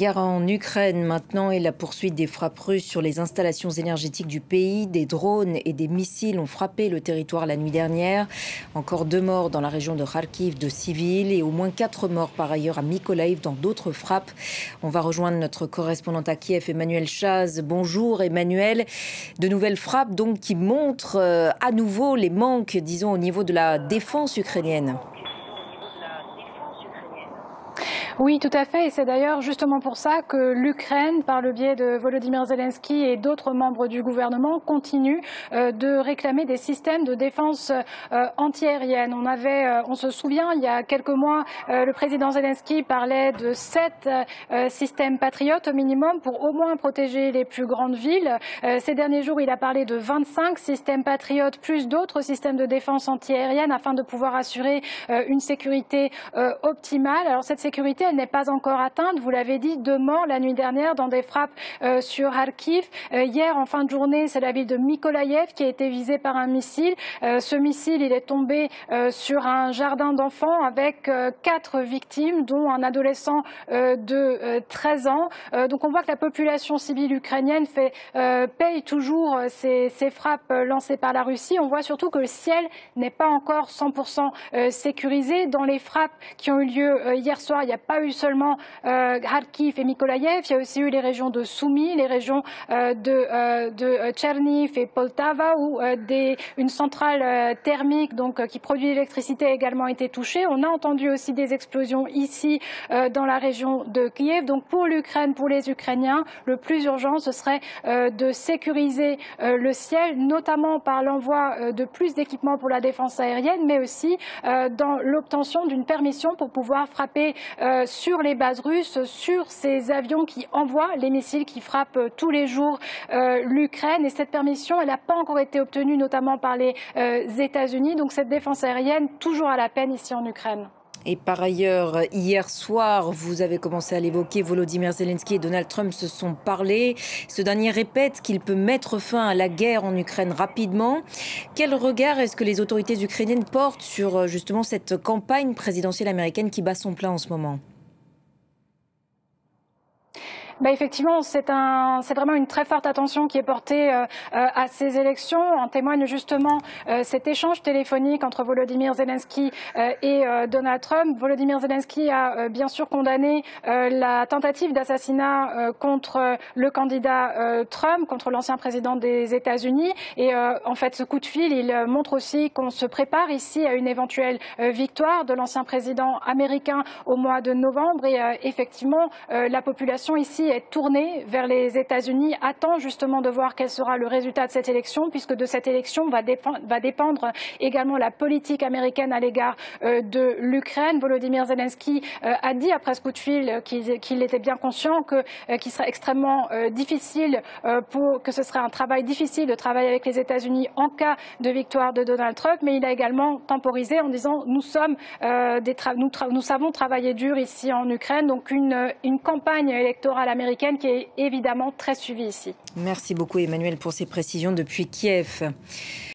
Guerre en Ukraine maintenant et la poursuite des frappes russes sur les installations énergétiques du pays. Des drones et des missiles ont frappé le territoire la nuit dernière. Encore 2 morts dans la région de Kharkiv de civils et au moins 4 morts par ailleurs à Mykolaiv dans d'autres frappes. On va rejoindre notre correspondante à Kiev, Emmanuel Chaz. Bonjour Emmanuel. De nouvelles frappes donc qui montrent à nouveau les manques, disons, au niveau de la défense ukrainienne. Oui, tout à fait. Et c'est d'ailleurs justement pour ça que l'Ukraine, par le biais de Volodymyr Zelensky et d'autres membres du gouvernement, continue de réclamer des systèmes de défense antiaérienne. On se souvient, il y a quelques mois, le président Zelensky parlait de 7 systèmes patriotes au minimum pour au moins protéger les plus grandes villes. Ces derniers jours, il a parlé de 25 systèmes patriotes plus d'autres systèmes de défense antiaérienne afin de pouvoir assurer une sécurité optimale. Alors cette sécurité, elle n'est pas encore atteinte. Vous l'avez dit, 2 morts la nuit dernière dans des frappes sur Kharkiv. Hier, en fin de journée, c'est la ville de Mykolaiv qui a été visée par un missile. Ce missile, il est tombé sur un jardin d'enfants avec 4 victimes, dont un adolescent de 13 ans. Donc on voit que la population civile ukrainienne paye toujours ces frappes lancées par la Russie. On voit surtout que le ciel n'est pas encore 100% sécurisé. Dans les frappes qui ont eu lieu hier soir, il n'y a pas eu seulement Kharkiv et Mykolaiv, il y a aussi eu les régions de Soumy, les régions de Tcherniv et Poltava, où une centrale thermique qui produit l'électricité a également été touchée. On a entendu aussi des explosions ici dans la région de Kiev. Donc pour l'Ukraine, pour les Ukrainiens, le plus urgent, ce serait de sécuriser le ciel, notamment par l'envoi de plus d'équipements pour la défense aérienne, mais aussi dans l'obtention d'une permission pour pouvoir frapper sur les bases russes, sur ces avions qui envoient les missiles qui frappent tous les jours l'Ukraine. Et cette permission, elle n'a pas encore été obtenue, notamment par les États-Unis. Donc cette défense aérienne, toujours à la peine ici en Ukraine. Et par ailleurs, hier soir, vous avez commencé à l'évoquer, Volodymyr Zelensky et Donald Trump se sont parlé. Ce dernier répète qu'il peut mettre fin à la guerre en Ukraine rapidement. Quel regard est-ce que les autorités ukrainiennes portent sur justement cette campagne présidentielle américaine qui bat son plein en ce moment ? Effectivement, c'est vraiment une très forte attention qui est portée à ces élections. En témoigne justement cet échange téléphonique entre Volodymyr Zelensky et Donald Trump. Volodymyr Zelensky a bien sûr condamné la tentative d'assassinat contre le candidat Trump, contre l'ancien président des États-Unis. Et en fait, ce coup de fil, il montre aussi qu'on se prépare ici à une éventuelle victoire de l'ancien président américain au mois de novembre. Et effectivement, la population ici est tournée vers les États-Unis, attend justement de voir quel sera le résultat de cette élection, puisque de cette élection va dépendre également la politique américaine à l'égard de l'Ukraine. Volodymyr Zelensky a dit après ce coup de fil qu'il était bien conscient qu'il serait extrêmement difficile, que ce serait un travail difficile de travailler avec les États-Unis en cas de victoire de Donald Trump, mais il a également temporisé en disant nous savons travailler dur ici en Ukraine, donc une campagne électorale américaine qui est évidemment très suivie ici. Merci beaucoup Emmanuel pour ces précisions depuis Kiev.